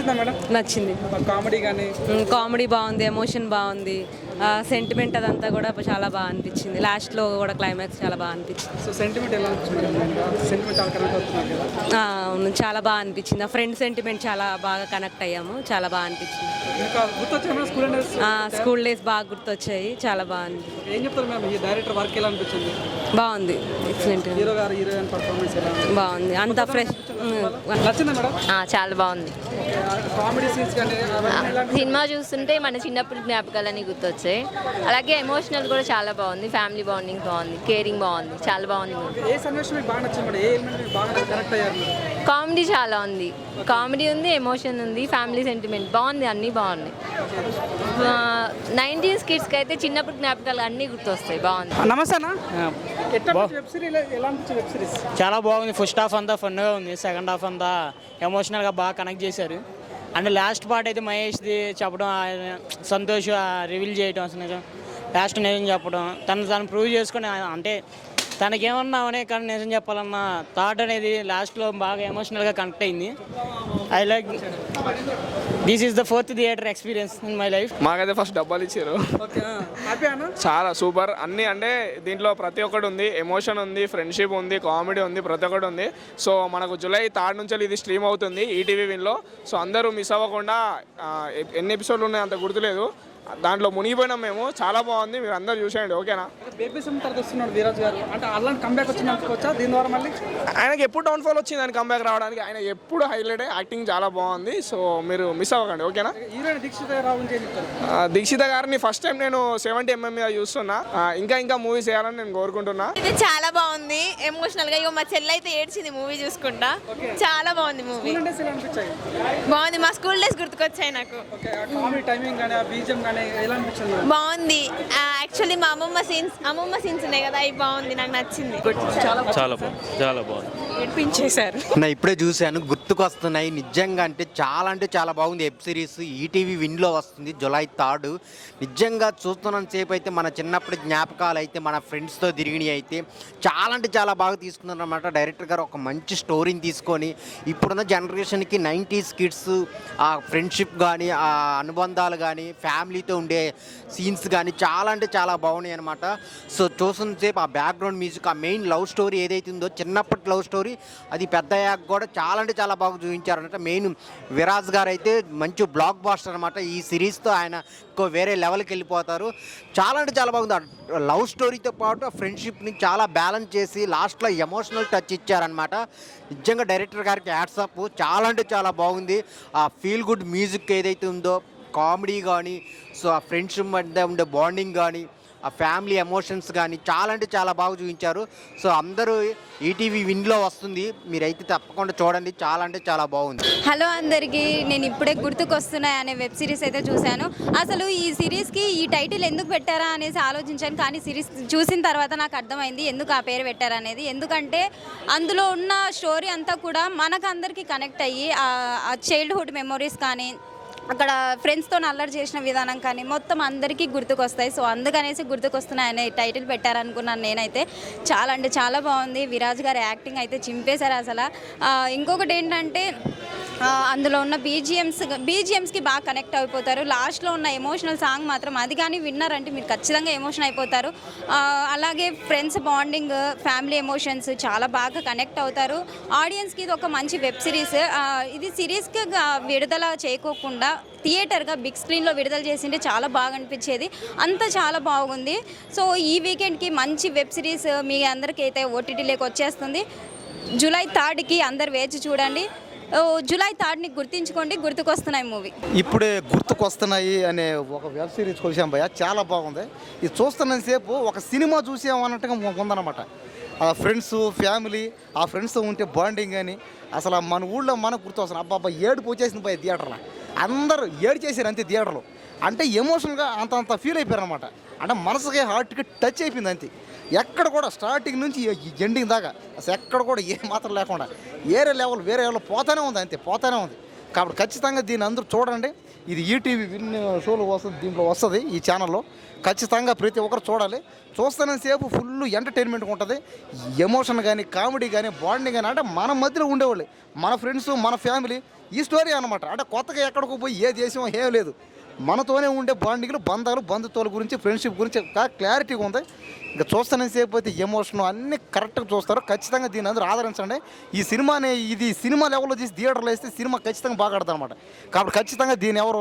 నచ్చిందా మేడం? నచ్చింది. కామెడీ కానీ కామెడీ బాగుంది, ఎమోషన్ బాగుంది, సెంటిమెంట్ అదంతా కూడా చాలా బాగా అనిపించింది. లాస్ట్లో కూడా క్లైమాక్స్ చాలా బాగా అనిపించింది. సో సెంటిమెంట్ ఎలా అనిపించింది మేడం? సెంటిమెంట్ చాలా కనెక్ట్ అవుతున్నారు కదా. అవును, చాలా బాగా అనిపించింది. ఆ ఫ్రెండ్ సెంటిమెంట్ చాలా బాగా కనెక్ట్ అయ్యాము, చాలా బాగా అనిపించింది. ఇంకా గుర్తొచ్చాయి madam school days? School days బాగా గుర్తొచ్చాయి, చాలా బాగా అనిపించింది. ఏం చెప్తారు మేడం, ఈ డైరెక్టర్ వర్క్ ఎలా అనిపించింది? బాగుంది, ఎక్సలెంట్, హీరో గారు హీరోయిన్ పర్ఫార్మెన్స్ ఎలా బాగుంది, అంత ఫ్రెష్. నచ్చిందా మేడం? చాలా బాగుంది. కామెడీ సీన్స్ కానీ సినిమా చూస్తుంటే మన చిన్నప్పుడు జ్ఞాపకాలన్నీ గుర్తొచ్చాయి. అలాగే ఎమోషనల్ కూడా చాలా బాగుంది. ఫ్యామిలీ బాండింగ్ బాగుంది, కేరింగ్ బాగుంది, చాలా బాగుంది. ఏ సన్నివేశం మీకు బాగా నచ్చింది మేడం? ఏ ఎలిమెంట్ మీకు బాగా కనెక్ట్ అయ్యారు? కామెడీ చాలా ఉంది, కామెడీ ఉంది, ఎమోషన్ ఉంది, ఫ్యామిలీ సెంటిమెంట్ బాగుంది, అన్నీ బాగున్నాయి. 90s కిడ్స్కి అయితే చిన్నప్పుడు జ్ఞాపకాలు అన్నీ గుర్తొస్తాయి. బాగుంది. నమస్తే అన్న, వెబ్ సిరీస్ ఎలా అనిపించింది? వెబ్ సిరీస్ చాలా బాగుంది. ఫస్ట్ హాఫ్ అంతా ఫన్గా ఉంది, సెకండ్ హాఫ్ అంతా ఎమోషనల్గా బాగా కనెక్ట్ చేశారు. అండ్ లాస్ట్ పార్ట్ అయితే మహేష్ది చెప్పడం, సంతోష్ రివీల్ చేయడం, అసలు లాస్ట్ నిజం చెప్పడం, తను ప్రూవ్ చేసుకొని, అంటే తనకేమన్నా అనే కానీ నిజం చెప్పాలన్న థాట్ అనేది లాస్ట్లో బాగా ఎమోషనల్గా కనెక్ట్ అయింది. I like this is the 4th theatre experience in my life. మాకైతే ఫస్ట్ డబ్బాలు ఇచ్చారు, చాలా సూపర్. అన్నీ అంటే దీంట్లో ప్రతి ఒక్కటి ఉంది, ఎమోషన్ ఉంది, ఫ్రెండ్షిప్ ఉంది, కామెడీ ఉంది, ప్రతి ఒక్కటి ఉంది. సో మనకు జూలై 3 నుంచి ఇది స్ట్రీమ్ అవుతుంది ఈటీవీ విన్లో. సో అందరూ మిస్ అవ్వకుండా, ఎన్ని ఎపిసోడ్లు ఉన్నాయో అంత గుర్తులేదు, దాంట్లో మునిగిపోయినాం మేము. చాలా బాగుంది, మీరు అందరూ చూసేయండి. ఓకేనా? బేబీ సిమ్ తర్వాత వస్తున్నాడు ధీరాజ్ గారు, అంటే అలాంటి కంబ్యాక్ వచ్చింది అనుకోవచ్చా దీని ద్వారా? మళ్ళీ ఆయనకి ఎప్పుడు డౌన్ఫాల్ వచ్చింది ఆయన కంబ్యాక్ రావడానికి, ఆయన ఎప్పుడు హైలైట్, యాక్టింగ్ చాలా బాగుంది. సో మీరు మిస్ అవ్వకండి. ఓకేనా? హీరోయిన్ దీక్షిత రావు దీక్షిత గారిని ఫస్ట్ టైం నేను 70mm మీద చూస్తున్నా. ఇంకా మూవీస్ వేయాలని నేను కోరుకుంటున్నా. ఇది చాలా బాగుంది, ఎమోషనల్ గా. ఇక మా చెల్లి అయితే ఏడ్చింది మూవీ చూసుకుంటా. చాలా బాగుంది మూవీ, బాగుంది. మా స్కూల్ డేస్ గుర్తుకొచ్చాయి నాకు. బాగుంది. యాక్చువల్లీ మా అమ్మమ్మ సీన్స్ ఉన్నాయి కదా, అవి బాగుంది, నాకు నచ్చింది. చాలా బాగుంది. ఏడ్పించేశారు. ఇప్పుడే చూశాను, గుర్తుకొస్తున్నాయి నిజంగా. అంటే చాలా బాగుంది వెబ్ సిరీస్. ఈటీవీ విన్లో వస్తుంది జూలై 3. నిజంగా చూస్తున్నంత సేపు అయితే మన చిన్నప్పటి జ్ఞాపకాలు అయితే, మన ఫ్రెండ్స్తో తిరిగినవి అయితే చాలా బాగా తీసుకున్నారు అన్నమాట. డైరెక్టర్ గారు ఒక మంచి స్టోరీని తీసుకొని ఇప్పుడున్న జనరేషన్కి 90s కిడ్స్ ఆ ఫ్రెండ్షిప్ కానీ, ఆ అనుబంధాలు కానీ, ఫ్యామిలీతో ఉండే సీన్స్ కానీ చాలా బాగున్నాయి అనమాట. సో చూస్తున్నసేపు ఆ బ్యాక్గ్రౌండ్ మ్యూజిక్, ఆ మెయిన్ లవ్ స్టోరీ ఏదైతే ఉందో, చిన్నప్పటి లవ్ స్టోరీ, అది పెద్ద అయ్యాక కూడా చాలా బాగా చూపించారనమాట. మెయిన్ విరాజ్ గారు అయితే మంచి బ్లాక్ బాస్టర్ అనమాట. ఈ సిరీస్తో ఆయన వేరే లెవెల్కి వెళ్ళిపోతారు. చాలా బాగుంది. లవ్ స్టోరీతో పాటు ఆ ఫ్రెండ్షిప్ని చాలా బ్యాలెన్స్ చేసి లాస్ట్లో ఎమోషనల్ టచ్ ఇచ్చారనమాట. నిజంగా డైరెక్టర్ గారికి హ్యాట్స్ ఆఫ్. చాలా బాగుంది. ఆ ఫీల్ గుడ్ మ్యూజిక్ ఏదైతే ఉందో, కామెడీ కానీ, సో ఆ ఫ్రెండ్షిప్ మధ్య ఉండే బాండింగ్ కానీ, ఆ ఫ్యామిలీ ఎమోషన్స్ కానీ చాలా బాగా చూపించారు. సో అందరూ ఈటీవీ విన్లో వస్తుంది, మీరైతే తప్పకుండా చూడండి. చాలా బాగుంది. హలో అందరికీ, నేను ఇప్పుడే గుర్తుకొస్తున్నాయి అనే వెబ్ సిరీస్ అయితే చూశాను. అసలు ఈ సిరీస్కి ఈ టైటిల్ ఎందుకు పెట్టారా అనేసి ఆలోచించాను, కానీ సిరీస్ చూసిన తర్వాత నాకు అర్థమైంది ఎందుకు ఆ పేరు పెట్టారనేది. ఎందుకంటే అందులో ఉన్న స్టోరీ అంతా కూడా మనకందరికీ కనెక్ట్ అయ్యి, ఆ చైల్డ్హుడ్ మెమొరీస్ కానీ, అక్కడ ఫ్రెండ్స్తో అల్లరి చేసిన విధానం కానీ మొత్తం అందరికీ గుర్తుకొస్తాయి. సో అందుకనేసి గుర్తుకొస్తున్నాయి అనే టైటిల్ పెట్టారనుకున్నాను నేనైతే. చాలా బాగుంది. విరాజ్ గారి యాక్టింగ్ అయితే చింపేశారు అసలు. ఇంకొకటి ఏంటంటే, అందులో ఉన్న బీజిఎమ్స్కి బాగా కనెక్ట్ అయిపోతారు. లాస్ట్లో ఉన్న ఎమోషనల్ సాంగ్ మాత్రం, అది కానీ విన్నారంటే మీరు ఖచ్చితంగా ఎమోషన్ అయిపోతారు. అలాగే ఫ్రెండ్స్ బాండింగ్, ఫ్యామిలీ ఎమోషన్స్ చాలా బాగా కనెక్ట్ అవుతారు. ఆడియన్స్కి ఇది ఒక మంచి వెబ్ సిరీస్. ఇది సిరీస్కి విడుదల చేయకోకుండా థియేటర్గా బిగ్ స్క్రీన్లో విడుదల చేసింటే చాలా బాగా అనిపించేది. అంతా చాలా బాగుంది. సో ఈ వీకెండ్కి మంచి వెబ్ సిరీస్ మీ అందరికీ అయితే ఓటీటీలోకి వచ్చేస్తుంది. జూలై 3కి అందరు వేచి చూడండి. జూలై 3ని గుర్తించుకోండి. గుర్తుకొస్తున్నాయి మూవీ. ఇప్పుడే గుర్తుకొస్తున్నాయి అనే ఒక వెబ్ సిరీస్ కొలిసాం భయ్య, చాలా బాగుంది. ఇది చూస్తున్నంతసేపు ఒక సినిమా చూసామన్నట్టుగా ఉందన్నమాట. ఆ ఫ్రెండ్స్, ఫ్యామిలీ, ఆ ఫ్రెండ్స్తో ఉంటే బాండింగ్ అని, అసలు మన ఊళ్ళో మనకు గుర్తొస్తున్నాయి. అబ్బాబ్బా ఏడుపు వచ్చేసింది పోయి థియేటర్లో, అందరూ ఏడు చేశారు అంతే థియేటర్లో. అంటే ఎమోషనల్గా అంత ఫీల్ అయిపోయారు అనమాట. అంటే మనసుకి, హార్ట్కి టచ్ అయిపోయింది అంతే. ఎక్కడ కూడా స్టార్టింగ్ నుంచి ఎండింగ్ దాకా అసలు ఎక్కడ కూడా ఏ మాత్రం లేకుండా వేరే లెవెల్ పోతానే ఉంది అంతే, పోతానే ఉంది. కాబట్టి ఖచ్చితంగా దీన్ని అందరూ చూడండి. ఇది ఈటీవీ విన్ షోలో వస్తుంది, దీంట్లో వస్తుంది ఈ ఛానల్లో. ఖచ్చితంగా ప్రతి ఒక్కరు చూడాలి. చూస్తున్నంతసేపు ఫుల్ ఎంటర్టైన్మెంట్గా ఉంటుంది. ఎమోషన్ కానీ కామెడీ కానీ బాండింగ్ కానీ అంటే మన మధ్యలో ఉండేవాళ్ళు, మన ఫ్రెండ్స్, మన ఫ్యామిలీ, ఈ స్టోరీ అనమాట. అంటే కొత్తగా ఎక్కడికి పోయి ఏ దేశం ఏం లేదు, మనతోనే ఉండే బాండింగ్లు, బంధాలు, బంధుత్వాల గురించి, ఫ్రెండ్షిప్ గురించి క్లారిటీగా ఉంది. ఇంకా చూస్తున్నంతసేపు అయితే ఎమోషన్ అన్నీ కరెక్ట్గా చూస్తారు. ఖచ్చితంగా దీన్ని అందరూ ఆదరించండి. ఈ సినిమాని ఇది సినిమా లెవెల్లో తీసి థియేటర్లో వేస్తే సినిమా ఖచ్చితంగా బాగా ఆడతారు అనమాట. కాబట్టి ఖచ్చితంగా దీన్ని ఎవరు